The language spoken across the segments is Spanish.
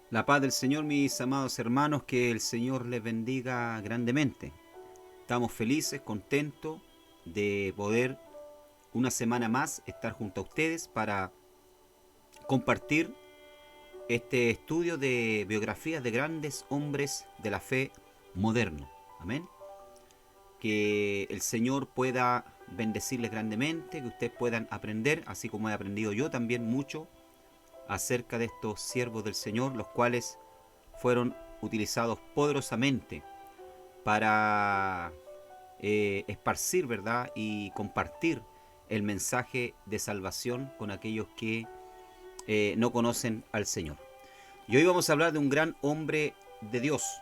La paz del Señor, mis amados hermanos, que el Señor les bendiga grandemente. Estamos felices, contentos de poder una semana más estar junto a ustedes para compartir este estudio de biografías de grandes hombres de la fe moderno. Amén. Que el Señor pueda bendecirles grandemente, que ustedes puedan aprender, así como he aprendido yo también mucho acerca de estos siervos del Señor, los cuales fueron utilizados poderosamente para esparcir, ¿verdad? Y compartir el mensaje de salvación con aquellos que no conocen al Señor. Y hoy vamos a hablar de un gran hombre de Dios,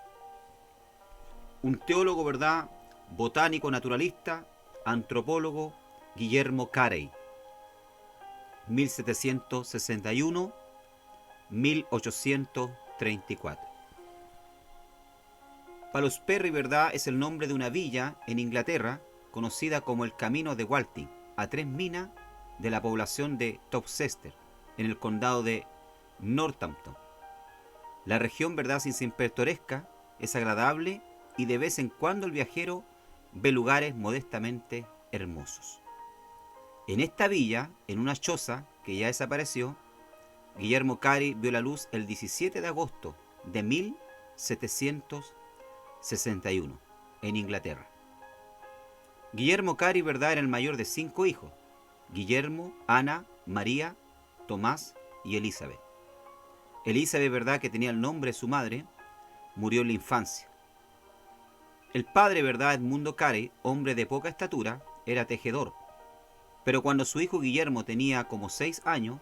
un teólogo, ¿verdad? Botánico, naturalista, antropólogo, Guillermo Carey, 1761-1834. Palos Perry, ¿verdad?, es el nombre de una villa en Inglaterra conocida como el Camino de Walting, a 3 millas de la población de Topchester, en el condado de Northampton. La región, ¿verdad?, sin ser pintoresca, es agradable y de vez en cuando el viajero ve lugares modestamente hermosos. En esta villa, en una choza que ya desapareció, Guillermo Carey vio la luz el 17 de agosto de 1761 en Inglaterra. Guillermo Carey, ¿verdad?, era el mayor de 5 hijos: Guillermo, Ana, María, Tomás y Elizabeth. Elizabeth, ¿verdad?, que tenía el nombre de su madre, murió en la infancia. El padre, ¿verdad?, Edmundo Carey, hombre de poca estatura, era tejedor, pero cuando su hijo Guillermo tenía como 6 años,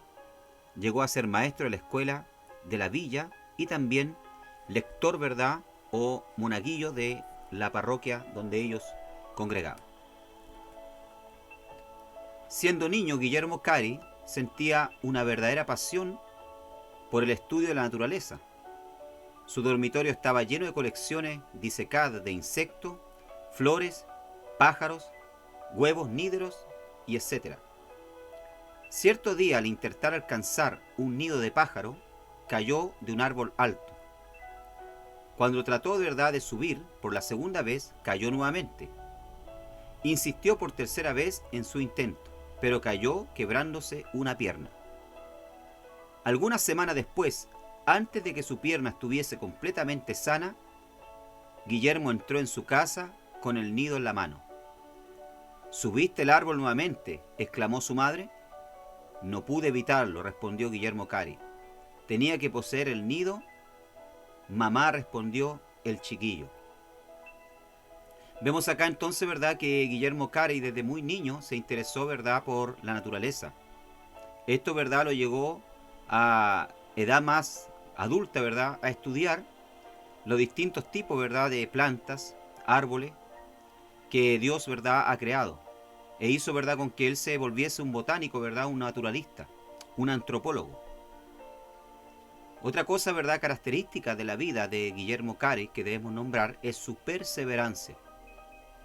llegó a ser maestro de la escuela de la villa y también lector, ¿verdad?, o monaguillo de la parroquia donde ellos congregaban. Siendo niño, Guillermo Carey sentía una verdadera pasión por el estudio de la naturaleza. Su dormitorio estaba lleno de colecciones disecadas de insectos, flores, pájaros, huevos níderos y etc. Cierto día, al intentar alcanzar un nido de pájaro, cayó de un árbol alto. Cuando trató de verdad de subir por la segunda vez, cayó nuevamente. Insistió por tercera vez en su intento, pero cayó quebrándose una pierna. Algunas semanas después, antes de que su pierna estuviese completamente sana, Guillermo entró en su casa con el nido en la mano. ¿Subiste el árbol nuevamente?, exclamó su madre. No pude evitarlo, respondió Guillermo Carey. Tenía que poseer el nido. Mamá, respondió el chiquillo. Vemos acá entonces, ¿verdad?, que Guillermo Carey desde muy niño se interesó, ¿verdad?, por la naturaleza. Esto, ¿verdad?, lo llegó a edad más adulta, ¿verdad?, a estudiar los distintos tipos, ¿verdad?, de plantas, árboles que Dios, ¿verdad?, ha creado. E hizo, ¿verdad?, con que él se volviese un botánico, ¿verdad?, un naturalista, un antropólogo. Otra cosa, ¿verdad?, característica de la vida de Guillermo Carey que debemos nombrar es su perseverancia,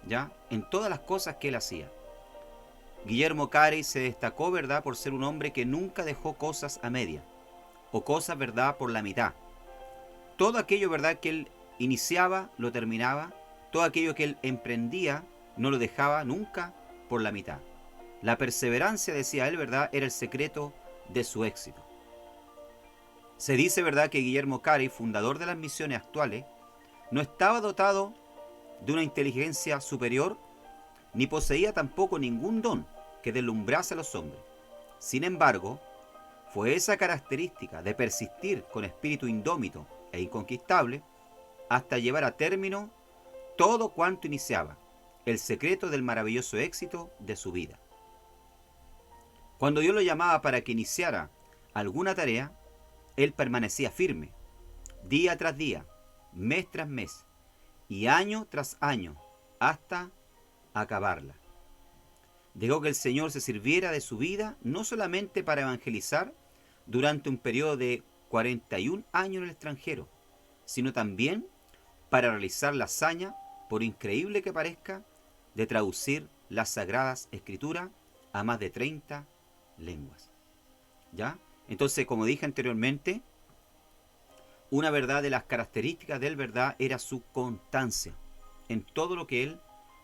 ¿ya?, en todas las cosas que él hacía. Guillermo Carey se destacó, ¿verdad?, por ser un hombre que nunca dejó cosas a media, o cosas, ¿verdad?, por la mitad. Todo aquello, ¿verdad?, que él iniciaba, lo terminaba. Todo aquello que él emprendía, no lo dejaba nunca por la mitad. La perseverancia, decía él, ¿verdad?, era el secreto de su éxito. Se dice, ¿verdad?, que Guillermo Carey, fundador de las misiones actuales, no estaba dotado de una inteligencia superior, ni poseía tampoco ningún don que deslumbrase a los hombres. Sin embargo, fue esa característica de persistir con espíritu indómito e inconquistable hasta llevar a término todo cuanto iniciaba, el secreto del maravilloso éxito de su vida. Cuando Dios lo llamaba para que iniciara alguna tarea, él permanecía firme, día tras día, mes tras mes y año tras año, hasta acabarla. Dejó que el Señor se sirviera de su vida no solamente para evangelizar durante un periodo de 41 años en el extranjero, sino también para realizar la hazaña, por increíble que parezca, de traducir las Sagradas Escrituras a más de 30 lenguas. ¿Ya? Entonces, como dije anteriormente, una verdad de las características de él, verdad, era su constancia en todo lo que él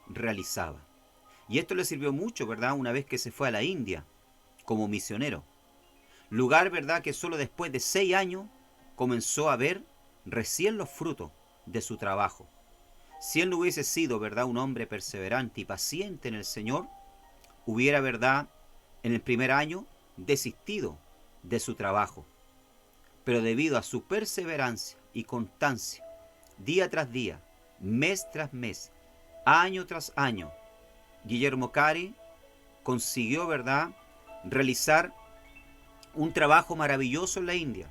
realizaba. Y esto le sirvió mucho, verdad, una vez que se fue a la India como misionero. Lugar, verdad, que solo después de 6 años comenzó a ver recién los frutos de su trabajo. Si él no hubiese sido, verdad, un hombre perseverante y paciente en el Señor, hubiera, verdad, en el primer año desistido de su trabajo. Pero debido a su perseverancia y constancia, día tras día, mes tras mes, año tras año, Guillermo Cary consiguió, verdad, realizar un trabajo maravilloso en la India.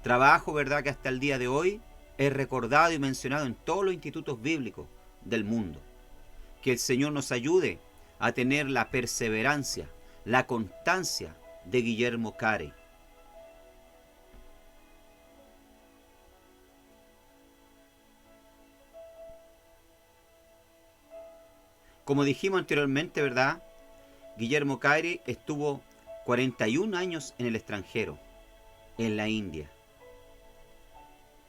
Trabajo, verdad, que hasta el día de hoy es recordado y mencionado en todos los institutos bíblicos del mundo. Que el Señor nos ayude a tener la perseverancia, la constancia de Guillermo Cary. Como dijimos anteriormente, ¿verdad? Guillermo Cary estuvo 41 años en el extranjero, en la India.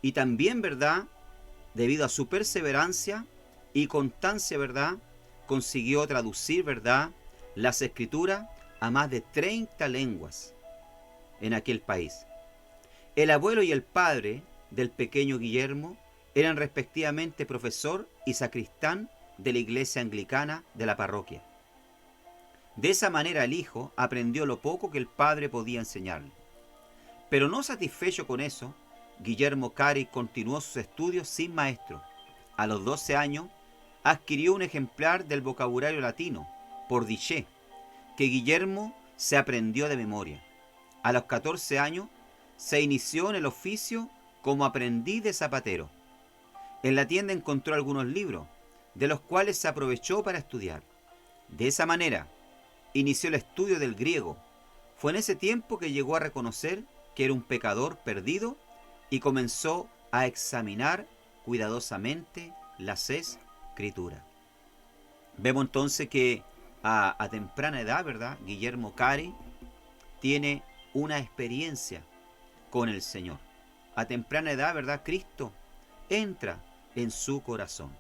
Y también, ¿verdad? Debido a su perseverancia y constancia, ¿verdad? Consiguió traducir, ¿verdad? Las escrituras a más de 30 lenguas en aquel país. El abuelo y el padre del pequeño Guillermo eran respectivamente profesor y sacristán de la iglesia anglicana de la parroquia. De esa manera el hijo aprendió lo poco que el padre podía enseñarle. Pero no satisfecho con eso, Guillermo Cary continuó sus estudios sin maestro. A los 12 años, adquirió un ejemplar del vocabulario latino, por Dichet, que Guillermo se aprendió de memoria. A los 14 años, se inició en el oficio como aprendiz de zapatero. En la tienda encontró algunos libros, de los cuales se aprovechó para estudiar. De esa manera, inició el estudio del griego. Fue en ese tiempo que llegó a reconocer que era un pecador perdido y comenzó a examinar cuidadosamente las escrituras. Vemos entonces que a temprana edad, ¿verdad? Guillermo Cary tiene una experiencia con el Señor. A temprana edad, ¿verdad? Cristo entra en su corazón.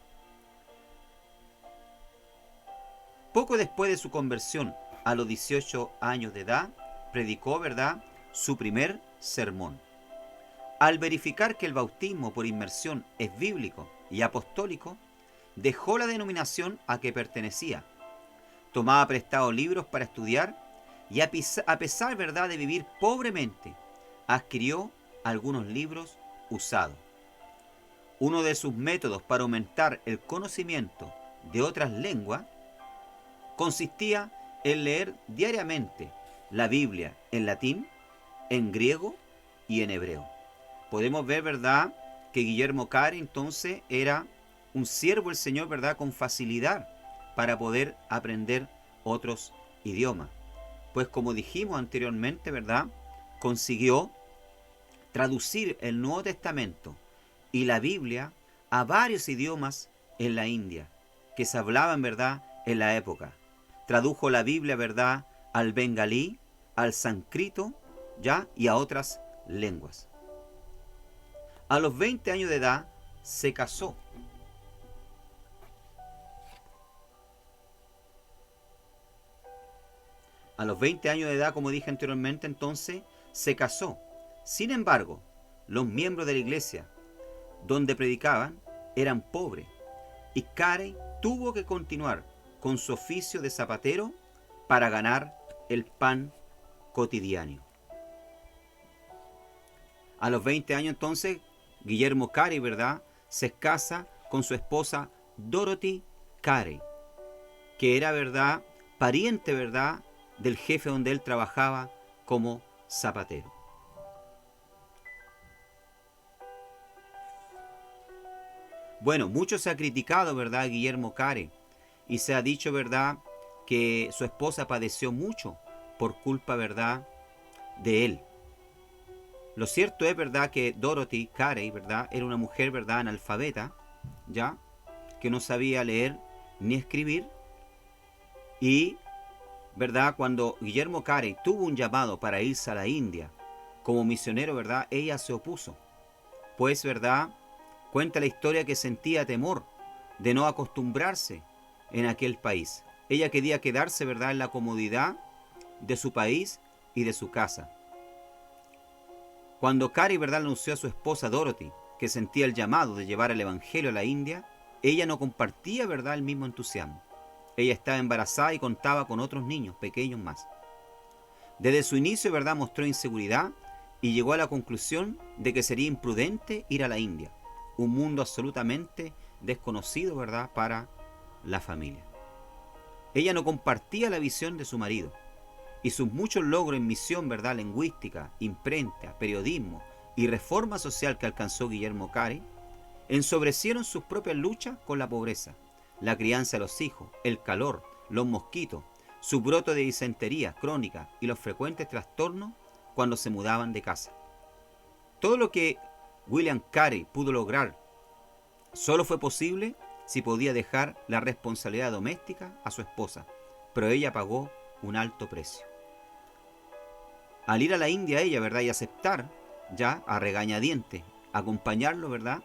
Poco después de su conversión, a los 18 años de edad, predicó, ¿verdad?, su primer sermón. Al verificar que el bautismo por inmersión es bíblico y apostólico, dejó la denominación a que pertenecía. Tomaba prestados libros para estudiar y a pesar, ¿verdad?, de vivir pobremente, adquirió algunos libros usados. Uno de sus métodos para aumentar el conocimiento de otras lenguas consistía en leer diariamente la Biblia en latín, en griego y en hebreo. Podemos ver, ¿verdad?, que Guillermo Cary entonces era un siervo del Señor, ¿verdad?, con facilidad para poder aprender otros idiomas. Pues como dijimos anteriormente, ¿verdad?, consiguió traducir el Nuevo Testamento y la Biblia a varios idiomas en la India, que se hablaban, ¿verdad?, en la época. Tradujo la Biblia, ¿verdad?, al bengalí, al sánscrito, ¿ya?, y a otras lenguas. A los 20 años de edad se casó. A los 20 años de edad, como dije anteriormente, entonces se casó. Sin embargo, los miembros de la iglesia donde predicaban eran pobres y Cary tuvo que continuar con su oficio de zapatero para ganar el pan cotidiano. A los 20 años entonces, Guillermo Cary, ¿verdad?, se casa con su esposa Dorothy Cary, que era, ¿verdad?, pariente, ¿verdad?, del jefe donde él trabajaba como zapatero. Bueno, mucho se ha criticado, ¿verdad?, a Guillermo Cary, y se ha dicho, ¿verdad?, que su esposa padeció mucho por culpa, ¿verdad?, de él. Lo cierto es, ¿verdad?, que Dorothy Cary, ¿verdad?, era una mujer, ¿verdad?, analfabeta, ¿ya?, que no sabía leer ni escribir, y, ¿verdad?, cuando Guillermo Cary tuvo un llamado para irse a la India como misionero, ¿verdad?, ella se opuso. pues, ¿verdad?, cuenta la historia que sentía temor de no acostumbrarse en aquel país. Ella quería quedarse, ¿verdad?, en la comodidad de su país y de su casa. Cuando Cary, ¿verdad?, anunció a su esposa Dorothy que sentía el llamado de llevar el evangelio a la India, ella no compartía, ¿verdad?, el mismo entusiasmo. Ella estaba embarazada y contaba con otros niños pequeños más. Desde su inicio, ¿verdad?, mostró inseguridad y llegó a la conclusión de que sería imprudente ir a la India, un mundo absolutamente desconocido, ¿verdad?, para la familia. Ella no compartía la visión de su marido y sus muchos logros en misión, ¿verdad?, lingüística, imprenta, periodismo y reforma social que alcanzó Guillermo Cary, ensobrecieron sus propias luchas con la pobreza, la crianza de los hijos, el calor, los mosquitos, su brote de disentería crónica y los frecuentes trastornos cuando se mudaban de casa. Todo lo que William Cary pudo lograr solo fue posible si podía dejar la responsabilidad doméstica a su esposa, pero ella pagó un alto precio. Al ir a la India ella, ¿verdad?, y aceptar ya a regañadientes acompañarlo, ¿verdad?,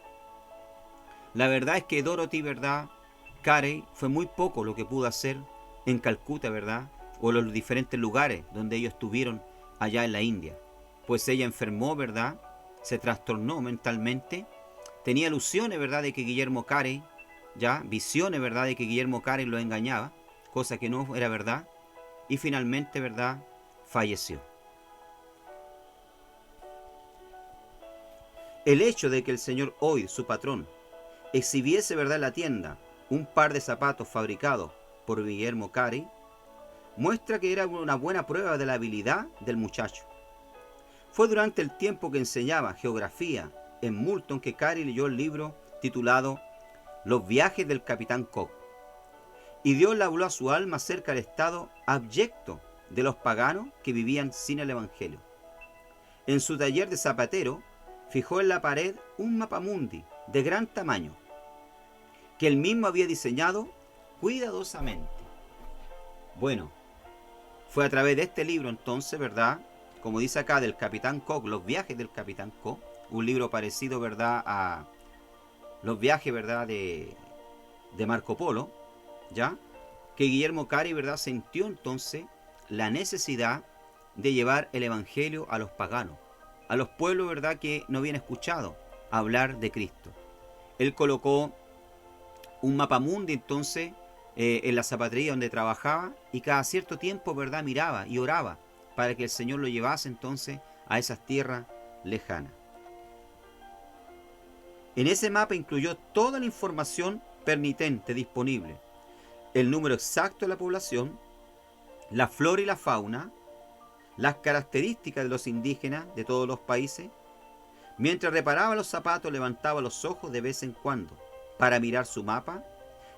la verdad es que Dorothy, ¿verdad?, Cary fue muy poco lo que pudo hacer en Calcuta, ¿verdad?, o en los diferentes lugares donde ellos estuvieron allá en la India. Pues ella enfermó, ¿verdad?, se trastornó mentalmente, tenía ilusiones, ¿verdad?, de que Guillermo Cary, ya, visiones, ¿verdad?, de que Guillermo Cary lo engañaba, cosa que no era verdad, y finalmente, ¿verdad?, falleció. El hecho de que el señor Oid, su patrón, exhibiese, ¿verdad?, en la tienda un par de zapatos fabricados por Guillermo Cary muestra que era una buena prueba de la habilidad del muchacho. Fue durante el tiempo que enseñaba geografía en Moulton que Cary leyó el libro titulado Los viajes del capitán Cook, y Dios le habló a su alma acerca del estado abyecto de los paganos que vivían sin el evangelio. En su taller de zapatero fijó en la pared un mapamundi de gran tamaño que él mismo había diseñado cuidadosamente. Bueno, fue a través de este libro entonces, ¿verdad?, como dice acá, del capitán Cook, los viajes del capitán Cook, un libro parecido, ¿verdad?, a los viajes, ¿verdad?, de Marco Polo, ¿ya?, que Guillermo Cary, ¿verdad?, sintió entonces la necesidad de llevar el evangelio a los paganos, a los pueblos, ¿verdad?, que no habían escuchado hablar de Cristo. Él colocó un mapamundi entonces en la zapatería donde trabajaba, y cada cierto tiempo, ¿verdad?, miraba y oraba para que el Señor lo llevase entonces a esas tierras lejanas. En ese mapa incluyó toda la información pertinente disponible, el número exacto de la población, la flora y la fauna, las características de los indígenas de todos los países. Mientras reparaba los zapatos, levantaba los ojos de vez en cuando para mirar su mapa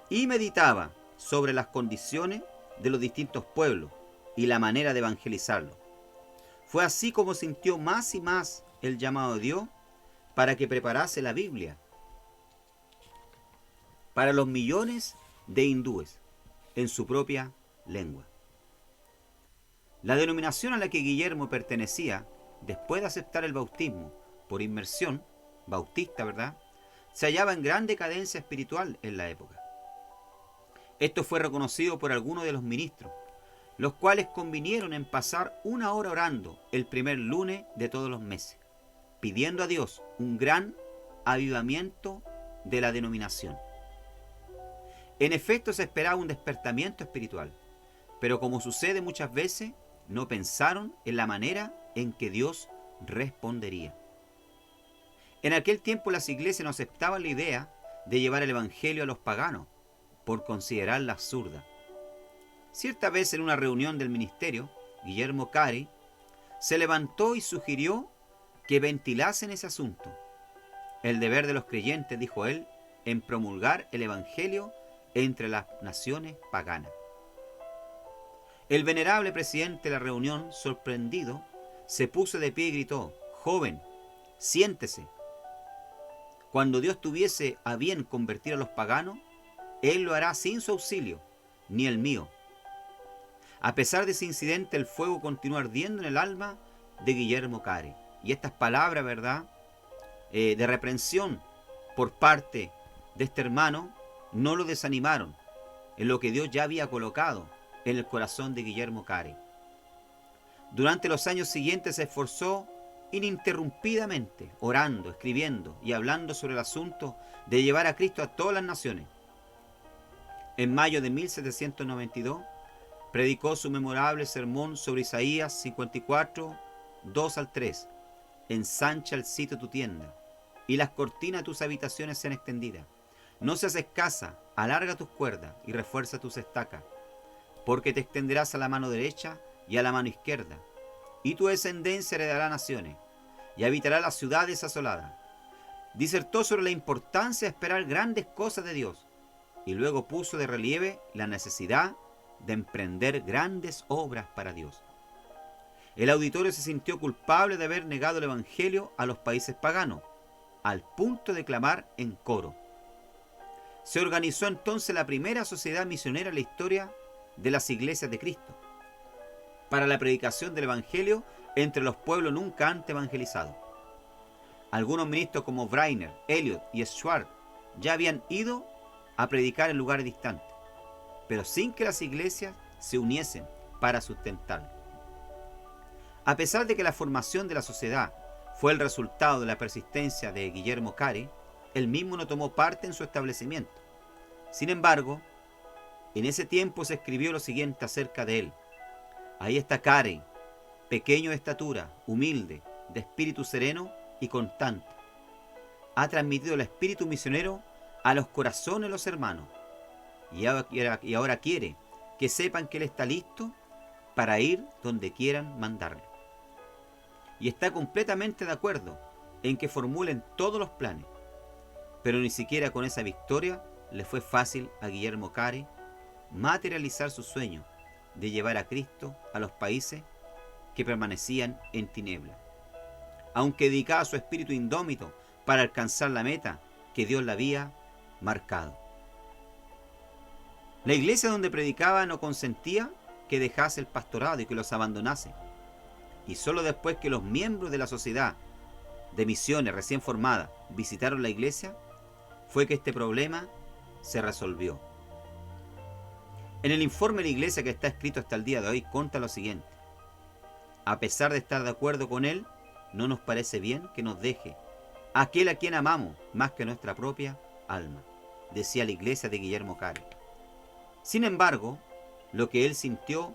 y meditaba sobre las condiciones de los distintos pueblos y la manera de evangelizarlos. Fue así como sintió más y más el llamado de Dios para que preparase la Biblia para los millones de hindúes en su propia lengua. La denominación a la que Guillermo pertenecía, después de aceptar el bautismo por inmersión, bautista, ¿verdad?, se hallaba en gran decadencia espiritual en la época. Esto fue reconocido por algunos de los ministros, los cuales convinieron en pasar una hora orando el primer lunes de todos los meses, pidiendo a Dios un gran avivamiento de la denominación. En efecto, se esperaba un despertamiento espiritual, pero como sucede muchas veces, no pensaron en la manera en que Dios respondería. En aquel tiempo las iglesias no aceptaban la idea de llevar el evangelio a los paganos, por considerarla absurda. Cierta vez en una reunión del ministerio, Guillermo Cary se levantó y sugirió que ventilasen ese asunto. El deber de los creyentes, dijo él, en promulgar el evangelio entre las naciones paganas. El venerable presidente de la reunión, sorprendido, se puso de pie y gritó: «Joven, siéntese. Cuando Dios tuviese a bien convertir a los paganos, Él lo hará sin su auxilio, ni el mío». A pesar de ese incidente, el fuego continuó ardiendo en el alma de Guillermo Cary. Y estas palabras, ¿verdad?, de reprensión por parte de este hermano no lo desanimaron en lo que Dios ya había colocado en el corazón de Guillermo Cary. Durante los años siguientes se esforzó ininterrumpidamente, orando, escribiendo y hablando sobre el asunto de llevar a Cristo a todas las naciones. En mayo de 1792, predicó su memorable sermón sobre Isaías 54, 2 al 3. Ensancha el sitio de tu tienda, y las cortinas de tus habitaciones sean extendidas. No seas escasa, alarga tus cuerdas y refuerza tus estacas, porque te extenderás a la mano derecha y a la mano izquierda, y tu descendencia heredará naciones, y habitará las ciudades asoladas. Disertó sobre la importancia de esperar grandes cosas de Dios, y luego puso de relieve la necesidad de emprender grandes obras para Dios. El auditorio se sintió culpable de haber negado el Evangelio a los países paganos, al punto de clamar en coro. Se organizó entonces la primera sociedad misionera en la historia de las iglesias de Cristo, para la predicación del Evangelio entre los pueblos nunca antes evangelizados. Algunos ministros como Breiner, Eliot y Schwartz ya habían ido a predicar en lugares distantes, pero sin que las iglesias se uniesen para sustentarlo. A pesar de que la formación de la sociedad fue el resultado de la persistencia de Guillermo Cary, él mismo no tomó parte en su establecimiento. Sin embargo, en ese tiempo se escribió lo siguiente acerca de él: ahí está Cary, pequeño de estatura, humilde, de espíritu sereno y constante. Ha transmitido el espíritu misionero a los corazones de los hermanos, y ahora quiere que sepan que él está listo para ir donde quieran mandarle. Y está completamente de acuerdo en que formulen todos los planes, pero ni siquiera con esa victoria le fue fácil a Guillermo Cary materializar su sueño de llevar a Cristo a los países que permanecían en tinieblas. Aunque dedicaba su espíritu indómito para alcanzar la meta que Dios le había marcado. La iglesia donde predicaba no consentía que dejase el pastorado y que los abandonase. Y solo después que los miembros de la sociedad de misiones recién formada visitaron la iglesia, fue que este problema se resolvió. En el informe de la iglesia que está escrito hasta el día de hoy conta lo siguiente: a pesar de estar de acuerdo con él, no nos parece bien que nos deje aquel a quien amamos más que nuestra propia alma, decía la iglesia de Guillermo Cary. Sin embargo, lo que él sintió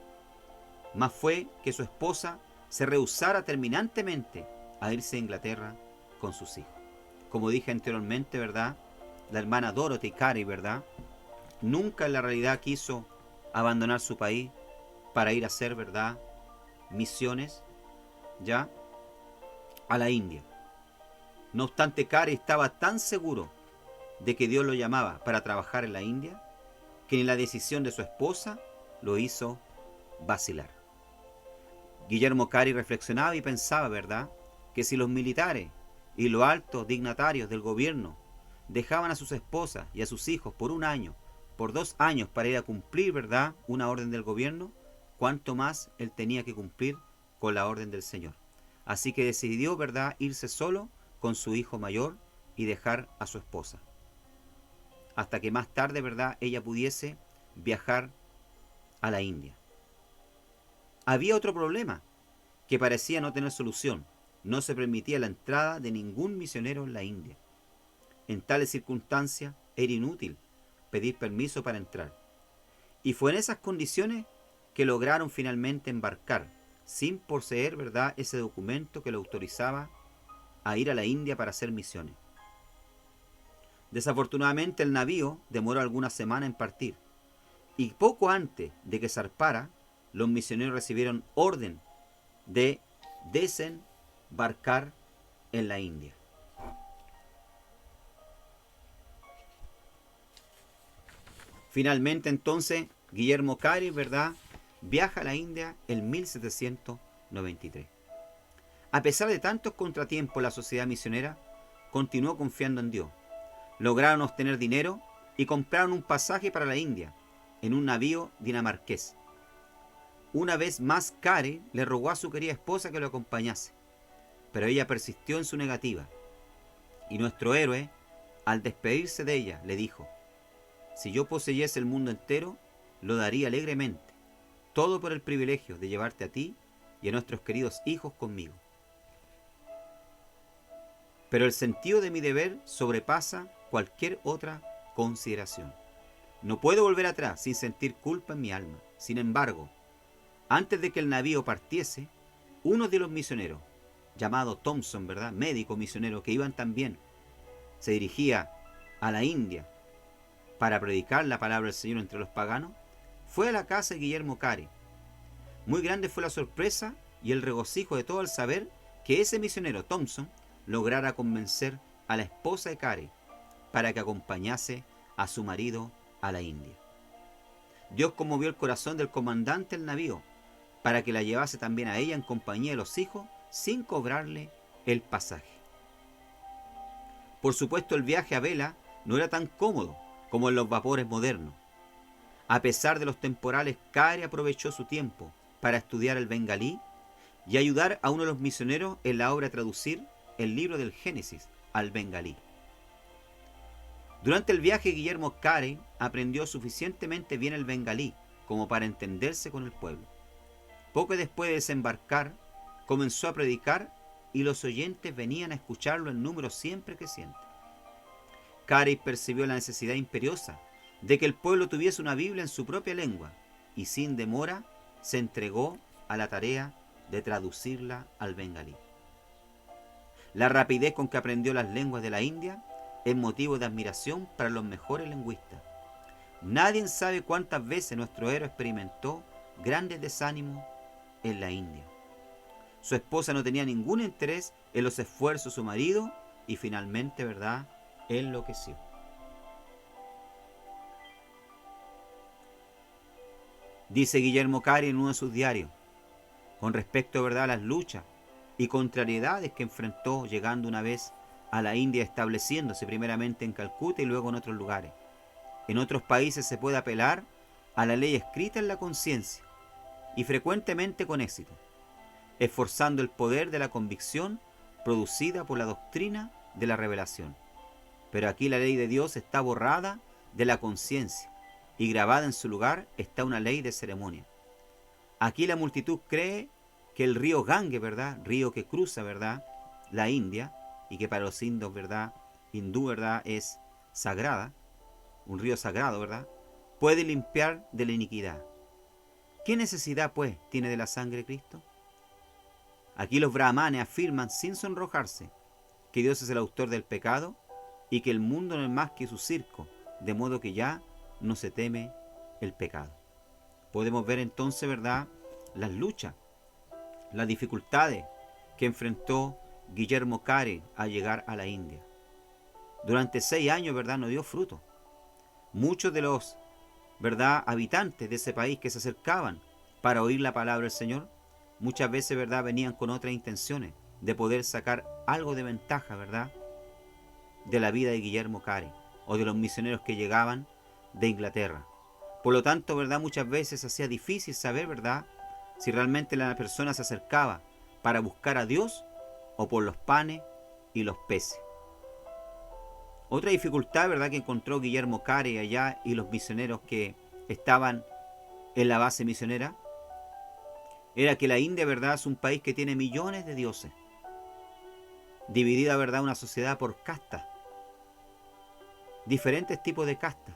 más fue que su esposa se rehusara terminantemente a irse a Inglaterra con sus hijos. Como dije anteriormente, ¿verdad? La hermana Dorothy Cary, ¿verdad? Nunca en la realidad quiso abandonar su país para ir a hacer, ¿verdad?, misiones, ¿ya?, a la India. No obstante, Cary estaba tan seguro de que Dios lo llamaba para trabajar en la India, que ni la decisión de su esposa lo hizo vacilar. Guillermo Cary reflexionaba y pensaba, ¿verdad?, que si los militares y los altos dignatarios del gobierno dejaban a sus esposas y a sus hijos por 1 año, por 2 años para ir a cumplir, ¿verdad?, una orden del gobierno, cuánto más él tenía que cumplir con la orden del Señor. Así que decidió, ¿verdad?, irse solo con su hijo mayor y dejar a su esposa, hasta que más tarde, ¿verdad?, ella pudiese viajar a la India. Había otro problema que parecía no tener solución: no se permitía la entrada de ningún misionero en la India. En tales circunstancias era inútil pedir permiso para entrar. Y fue en esas condiciones que lograron finalmente embarcar, sin poseer, ¿verdad?, ese documento que lo autorizaba a ir a la India para hacer misiones. Desafortunadamente el navío demoró algunas semanas en partir, y poco antes de que zarpara, los misioneros recibieron orden de desembarcar en la India. Finalmente entonces Guillermo Cary, ¿verdad?, viaja a la India en 1793. A pesar de tantos contratiempos, la sociedad misionera continuó confiando en Dios. Lograron obtener dinero y compraron un pasaje para la India en un navío dinamarqués. Una vez más Cary le rogó a su querida esposa que lo acompañase, pero ella persistió en su negativa. Y nuestro héroe, al despedirse de ella, le dijo: si yo poseyese el mundo entero, lo daría alegremente, todo por el privilegio de llevarte a ti y a nuestros queridos hijos conmigo. Pero el sentido de mi deber sobrepasa cualquier otra consideración. No puedo volver atrás sin sentir culpa en mi alma. Sin embargo, antes de que el navío partiese, uno de los misioneros, llamado Thompson, ¿verdad?, médico misionero, que iban también, se dirigía a la India para predicar la palabra del Señor entre los paganos, fue a la casa de Guillermo Carey. Muy grande fue la sorpresa y el regocijo de todo al saber que ese misionero Thompson lograra convencer a la esposa de Carey para que acompañase a su marido a la India. Dios conmovió el corazón del comandante del navío para que la llevase también a ella en compañía de los hijos sin cobrarle el pasaje. Por supuesto, el viaje a vela no era tan cómodo como en los vapores modernos. A pesar de los temporales, Carey aprovechó su tiempo para estudiar el bengalí y ayudar a uno de los misioneros en la obra de traducir el libro del Génesis al bengalí. Durante el viaje, Guillermo Carey aprendió suficientemente bien el bengalí como para entenderse con el pueblo. Poco después de desembarcar, comenzó a predicar y los oyentes venían a escucharlo en número siempre creciente. Carey percibió la necesidad imperiosa de que el pueblo tuviese una Biblia en su propia lengua y sin demora se entregó a la tarea de traducirla al bengalí. La rapidez con que aprendió las lenguas de la India es motivo de admiración para los mejores lingüistas. Nadie sabe cuántas veces nuestro héroe experimentó grandes desánimos en la India. Su esposa no tenía ningún interés en los esfuerzos de su marido y finalmente, ¿verdad?, enloqueció. Dice Guillermo Carey en uno de sus diarios, con respecto, ¿verdad?, a las luchas y contrariedades que enfrentó llegando una vez a la India, estableciéndose primeramente en Calcuta y luego en otros lugares. En otros países se puede apelar a la ley escrita en la conciencia y frecuentemente con éxito, esforzando el poder de la convicción producida por la doctrina de la revelación. Pero aquí la ley de Dios está borrada de la conciencia y grabada en su lugar está una ley de ceremonia. Aquí la multitud cree que el río Gange, ¿verdad?, río que cruza, ¿verdad?, la India, y que para los indios, ¿verdad?, hindú, ¿verdad?, es sagrada, un río sagrado, ¿verdad?, puede limpiar de la iniquidad. ¿Qué necesidad, pues, tiene de la sangre de Cristo? Aquí los brahmanes afirman sin sonrojarse que Dios es el autor del pecado y que el mundo no es más que su circo, de modo que ya no se teme el pecado. Podemos ver entonces, ¿verdad?, las luchas, las dificultades que enfrentó Guillermo Carey al llegar a la India. Durante 6 años, ¿verdad?, no dio fruto. Muchos de los, ¿verdad?, habitantes de ese país que se acercaban para oír la palabra del Señor, muchas veces, ¿verdad?, venían con otras intenciones de poder sacar algo de ventaja, ¿verdad?, de la vida de Guillermo Carey o de los misioneros que llegaban de Inglaterra. Por lo tanto, ¿verdad?, muchas veces hacía difícil saber, ¿verdad?, si realmente la persona se acercaba para buscar a Dios o por los panes y los peces. Otra dificultad, ¿verdad?, que encontró Guillermo Carey allá y los misioneros que estaban en la base misionera era que la India, ¿verdad?, es un país que tiene millones de dioses, dividida, ¿verdad?, una sociedad por castas, diferentes tipos de castas.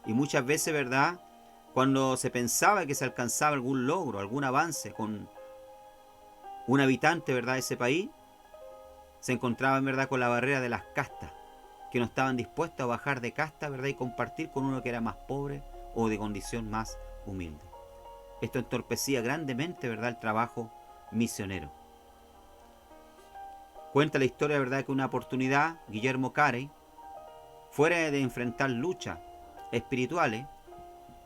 Y muchas veces, ¿verdad?, cuando se pensaba que se alcanzaba algún logro, algún avance con un habitante, ¿verdad?, de ese país, se encontraba, en verdad, con la barrera de las castas, que no estaban dispuestos a bajar de casta, ¿verdad?, y compartir con uno que era más pobre o de condición más humilde. Esto entorpecía grandemente, ¿verdad?, el trabajo misionero. Cuenta la historia, ¿verdad?, que una oportunidad Guillermo Carey, fuera de enfrentar luchas espirituales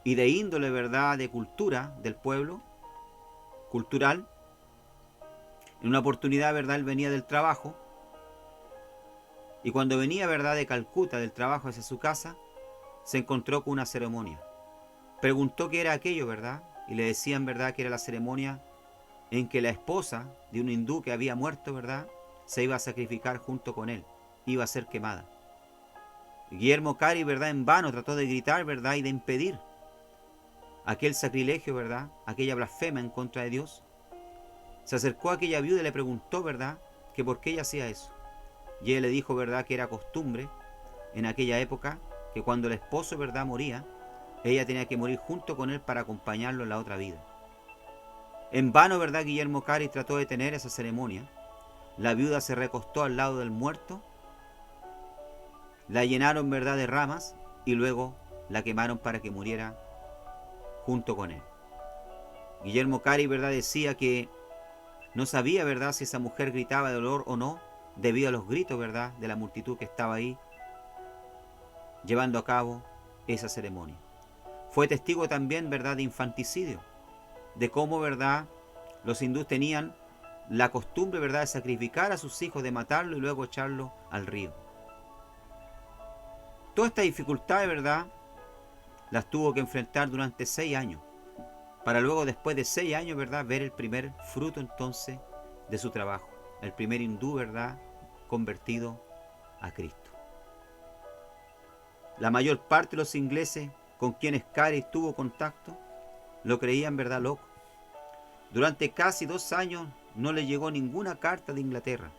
y de índole, ¿verdad?, de cultura del pueblo, cultural, en una oportunidad, ¿verdad?, él venía del trabajo y cuando venía, ¿verdad?, de Calcuta, del trabajo hacia su casa, se encontró con una ceremonia. Preguntó qué era aquello, ¿verdad?, y le decían, ¿verdad?, que era la ceremonia en que la esposa de un hindú que había muerto, ¿verdad?, se iba a sacrificar junto con él iba a ser quemada. Guillermo Cary, ¿verdad?, en vano trató de gritar, ¿verdad?, y de impedir aquel sacrilegio, ¿verdad?, aquella blasfema en contra de Dios. Se acercó a aquella viuda y le preguntó, ¿verdad?, que por qué ella hacía eso. Y él le dijo, ¿verdad?, que era costumbre en aquella época que cuando el esposo, ¿verdad?, moría, ella tenía que morir junto con él para acompañarlo en la otra vida. En vano, ¿verdad?, Guillermo Cary trató de tener esa ceremonia. La viuda se recostó al lado del muerto, la llenaron, ¿verdad?, de ramas y luego la quemaron para que muriera junto con él. Guillermo Cary, ¿verdad?, decía que no sabía, ¿verdad?, si esa mujer gritaba de dolor o no, debido a los gritos, ¿verdad?, de la multitud que estaba ahí llevando a cabo esa ceremonia. Fue testigo también, ¿verdad?, de infanticidio, de cómo, ¿verdad?, los hindúes tenían la costumbre, ¿verdad?, de sacrificar a sus hijos, de matarlo y luego echarlo al río. Todas estas dificultades, ¿verdad?, las tuvo que enfrentar durante 6 años, para luego, después de 6 años, ¿verdad?, ver el primer fruto entonces de su trabajo, el primer hindú, ¿verdad?, convertido a Cristo. La mayor parte de los ingleses con quienes Cary tuvo contacto lo creían, ¿verdad?, loco. Durante casi 2 años no le llegó ninguna carta de Inglaterra.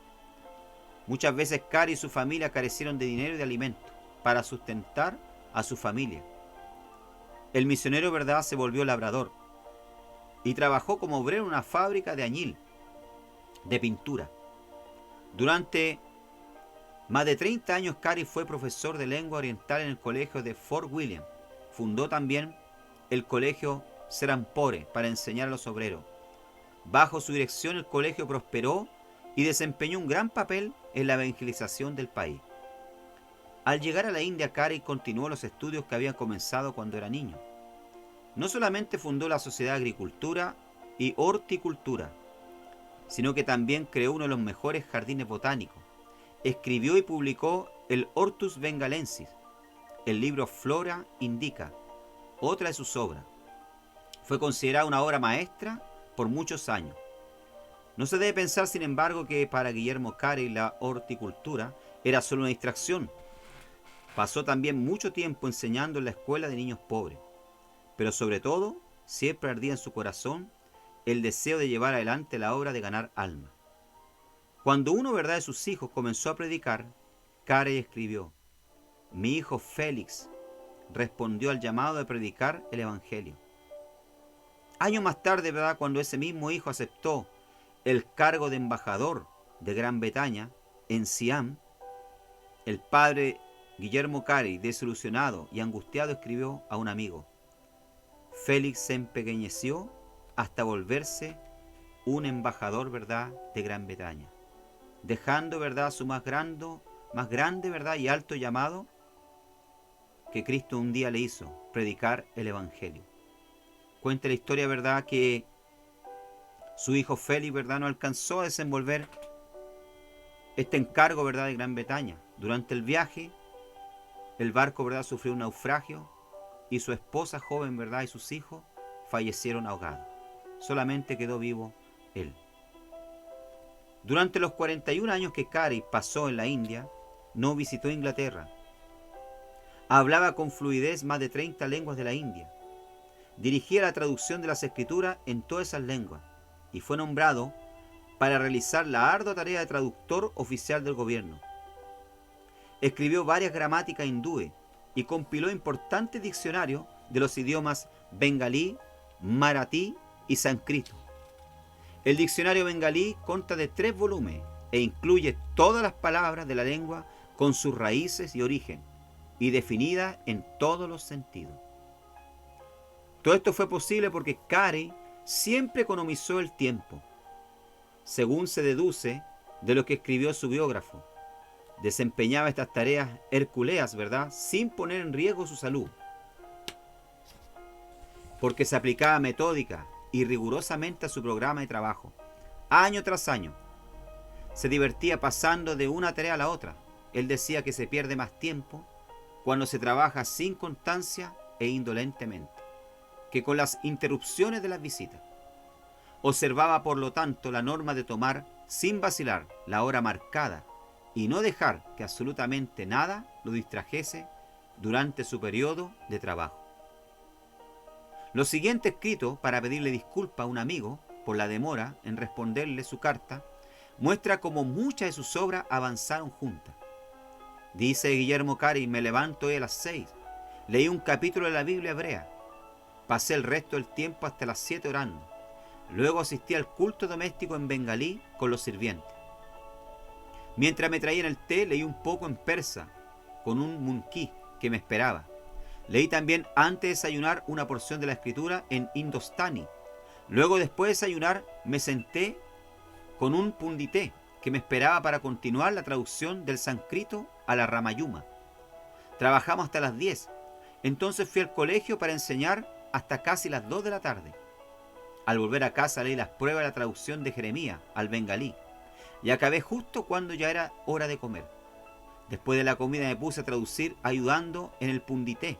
Muchas veces Cary y su familia carecieron de dinero y de alimentos para sustentar a su familia. El misionero, ¿verdad?, se volvió labrador y trabajó como obrero en una fábrica de añil, de pintura. Durante más de 30 años Cary fue profesor de lengua oriental en el colegio de Fort William. Fundó también el colegio Serampore para enseñar a los obreros. Bajo su dirección el colegio prosperó y desempeñó un gran papel en la evangelización del país. Al llegar a la India, Cary continuó los estudios que habían comenzado cuando era niño. No solamente fundó la Sociedad de Agricultura y Horticultura, sino que también creó uno de los mejores jardines botánicos. Escribió y publicó el Hortus Bengalensis, el libro Flora Indica, otra de sus obras. Fue considerada una obra maestra por muchos años. No se debe pensar, sin embargo, que para Guillermo Cary la horticultura era solo una distracción. Pasó también mucho tiempo enseñando en la escuela de niños pobres, pero sobre todo siempre ardía en su corazón el deseo de llevar adelante la obra de ganar almas. Cuando uno, ¿verdad?, de sus hijos comenzó a predicar, Cary escribió: mi hijo Félix respondió al llamado de predicar el Evangelio. Años más tarde, ¿verdad?, cuando ese mismo hijo aceptó el cargo de embajador de Gran Bretaña en Siam, el padre Guillermo Cary, desilusionado y angustiado, escribió a un amigo: Félix se empequeñeció hasta volverse un embajador, ¿verdad?, de Gran Bretaña, dejando, ¿verdad?, su más grande, ¿verdad?, y alto llamado que Cristo un día le hizo, predicar el Evangelio. Cuenta la historia, ¿verdad?, que su hijo Félix, ¿verdad?, no alcanzó a desenvolver este encargo, ¿verdad?, de Gran Bretaña. Durante el viaje, el barco, ¿verdad?, sufrió un naufragio y su esposa joven, ¿verdad?, y sus hijos fallecieron ahogados. Solamente quedó vivo él. Durante los 41 años que Cary pasó en la India, no visitó Inglaterra. Hablaba con fluidez más de 30 lenguas de la India. Dirigía la traducción de las escrituras en todas esas lenguas y fue nombrado para realizar la ardua tarea de traductor oficial del gobierno. Escribió varias gramáticas hindúes y compiló importantes diccionarios de los idiomas bengalí, maratí y sánscrito. El diccionario bengalí consta de 3 volúmenes e incluye todas las palabras de la lengua con sus raíces y origen, y definidas en todos los sentidos. Todo esto fue posible porque Cary siempre economizó el tiempo, según se deduce de lo que escribió su biógrafo. Desempeñaba estas tareas hercúleas, ¿verdad?, sin poner en riesgo su salud, porque se aplicaba metódica y rigurosamente a su programa de trabajo, año tras año. Se divertía pasando de una tarea a la otra. Él decía que se pierde más tiempo cuando se trabaja sin constancia e indolentemente, que con las interrupciones de las visitas. Observaba, por lo tanto, la norma de tomar, sin vacilar, la hora marcada y no dejar que absolutamente nada lo distrajese durante su periodo de trabajo. Lo siguiente escrito para pedirle disculpa a un amigo por la demora en responderle su carta muestra cómo muchas de sus obras avanzaron juntas. Dice Guillermo Cary: me levanto hoy a las 6, leí un capítulo de la Biblia hebrea, pasé el resto del tiempo hasta las 7 orando, luego asistí al culto doméstico en bengalí con los sirvientes. Mientras me traían el té, leí un poco en persa con un munkí que me esperaba. Leí también antes de desayunar una porción de la escritura en hindostani. Luego, después de desayunar, me senté con un pundité que me esperaba para continuar la traducción del sánscrito a la Ramayuma. Trabajamos hasta las 10. Entonces fui al colegio para enseñar hasta casi las 2 de la tarde. Al volver a casa leí las pruebas de la traducción de Jeremías al bengalí y acabé justo cuando ya era hora de comer. Después de la comida me puse a traducir ayudando en el pundité,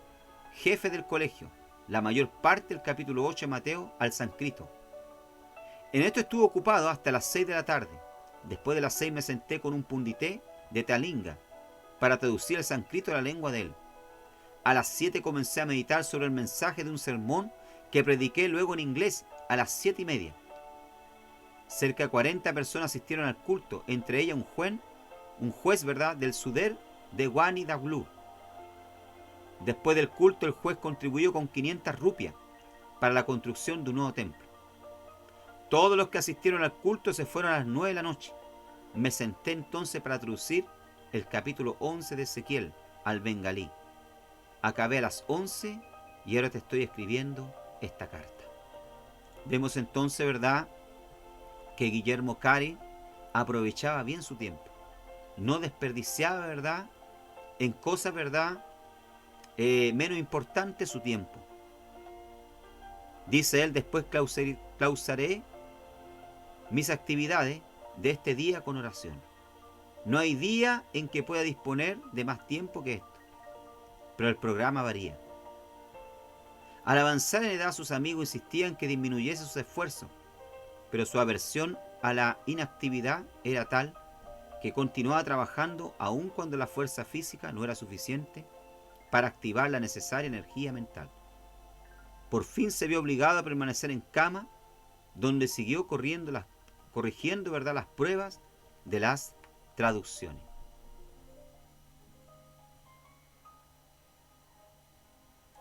jefe del colegio, la mayor parte del capítulo 8 de Mateo al sánscrito. En esto estuve ocupado hasta las 6 de la tarde. Después de las 6 me senté con un pundité de Talinga para traducir el sánscrito a la lengua de él. A las 7 comencé a meditar sobre el mensaje de un sermón que prediqué luego en inglés a las 7:30. Cerca de 40 personas asistieron al culto, entre ellas un juez, ¿verdad?, del Suder de Wani Daglu. Después del culto, el juez contribuyó con 500 rupias para la construcción de un nuevo templo. Todos los que asistieron al culto se fueron a las 9 de la noche. Me senté entonces para traducir el capítulo 11 de Ezequiel al bengalí. Acabé a las 11 y ahora te estoy escribiendo esta carta. Vemos entonces, ¿verdad?, que Guillermo Cary aprovechaba bien su tiempo. No desperdiciaba, ¿verdad?, en cosas, ¿verdad?, menos importantes su tiempo. Dice él: después clausaré mis actividades de este día con oración. No hay día en que pueda disponer de más tiempo que esto, pero el programa varía. Al avanzar en edad, sus amigos insistían que disminuyese sus esfuerzos, pero su aversión a la inactividad era tal que continuaba trabajando aun cuando la fuerza física no era suficiente para activar la necesaria energía mental. Por fin se vio obligado a permanecer en cama, donde siguió corrigiendo, ¿verdad?, las pruebas de las traducciones.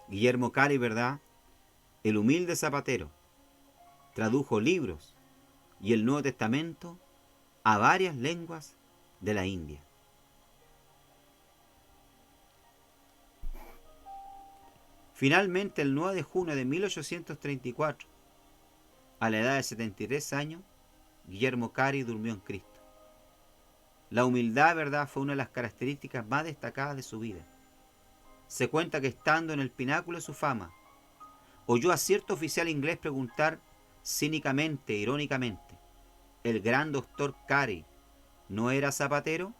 Guillermo Cary, ¿verdad?, el humilde zapatero, tradujo libros y el Nuevo Testamento a varias lenguas de la India. Finalmente, el 9 de junio de 1834, a la edad de 73 años, Guillermo Cary durmió en Cristo. La humildad, ¿verdad?, fue una de las características más destacadas de su vida. Se cuenta que estando en el pináculo de su fama, oyó a cierto oficial inglés preguntar cínicamente, irónicamente: ¿el gran doctor Cary no era zapatero?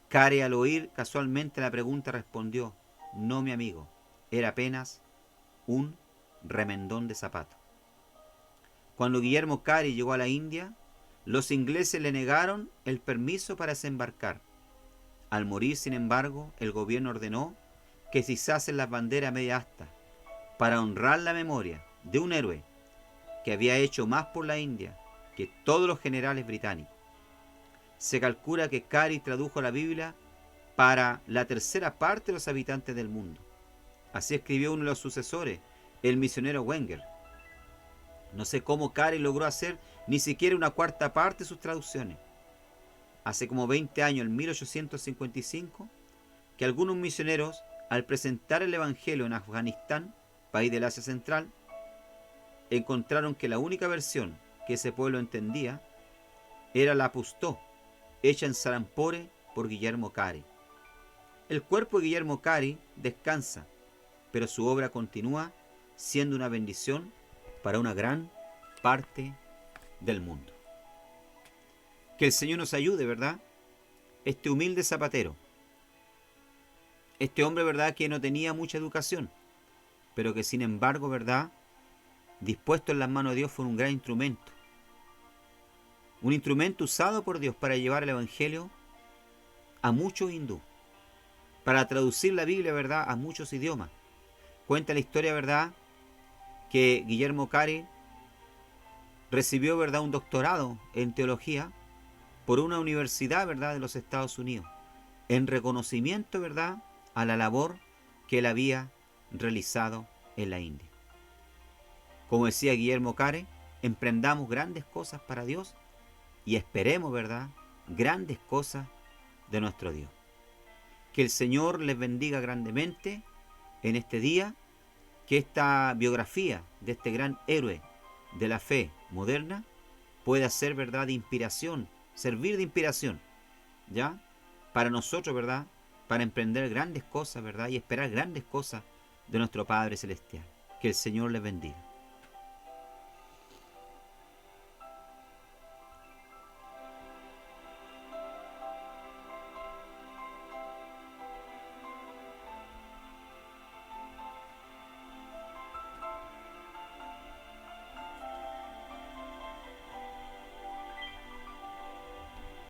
Cary, al oír casualmente la pregunta, respondió: no, mi amigo, era apenas un remendón de zapato. Cuando Guillermo Cary llegó a la India, los ingleses le negaron el permiso para desembarcar. Al morir, sin embargo, el gobierno ordenó que se izasen las banderas media asta para honrar la memoria de un héroe que había hecho más por la India que todos los generales británicos. Se calcula que Cary tradujo la Biblia para la tercera parte de los habitantes del mundo. Así escribió uno de los sucesores, el misionero Wenger. No sé cómo Cary logró hacer ni siquiera una cuarta parte de sus traducciones. Hace como 20 años, en 1855, que algunos misioneros, al presentar el Evangelio en Afganistán, país del Asia Central, encontraron que la única versión que ese pueblo entendía era la Pustó, hecha en Sarampore por Guillermo Cary. El cuerpo de Guillermo Cary descansa, pero su obra continúa siendo una bendición para una gran parte del mundo. Que el Señor nos ayude, ¿verdad? Este humilde zapatero, este hombre, ¿verdad?, que no tenía mucha educación, pero que sin embargo, ¿verdad?, dispuesto en las manos de Dios, fue un gran instrumento. Un instrumento usado por Dios para llevar el Evangelio a muchos hindúes, para traducir la Biblia, ¿verdad?, a muchos idiomas. Cuenta la historia, ¿verdad?, que Guillermo Cary recibió, ¿verdad?, un doctorado en teología por una universidad, ¿verdad?, de los Estados Unidos, en reconocimiento, ¿verdad?, a la labor que él había realizado en la India. Como decía Guillermo Cary, emprendamos grandes cosas para Dios y esperemos, ¿verdad?, grandes cosas de nuestro Dios. Que el Señor les bendiga grandemente en este día, que esta biografía de este gran héroe de la fe moderna pueda ser, ¿verdad?, de inspiración, servir de inspiración, ¿ya?, para nosotros, ¿verdad?, para emprender grandes cosas, ¿verdad?, y esperar grandes cosas de nuestro Padre Celestial. Que el Señor les bendiga.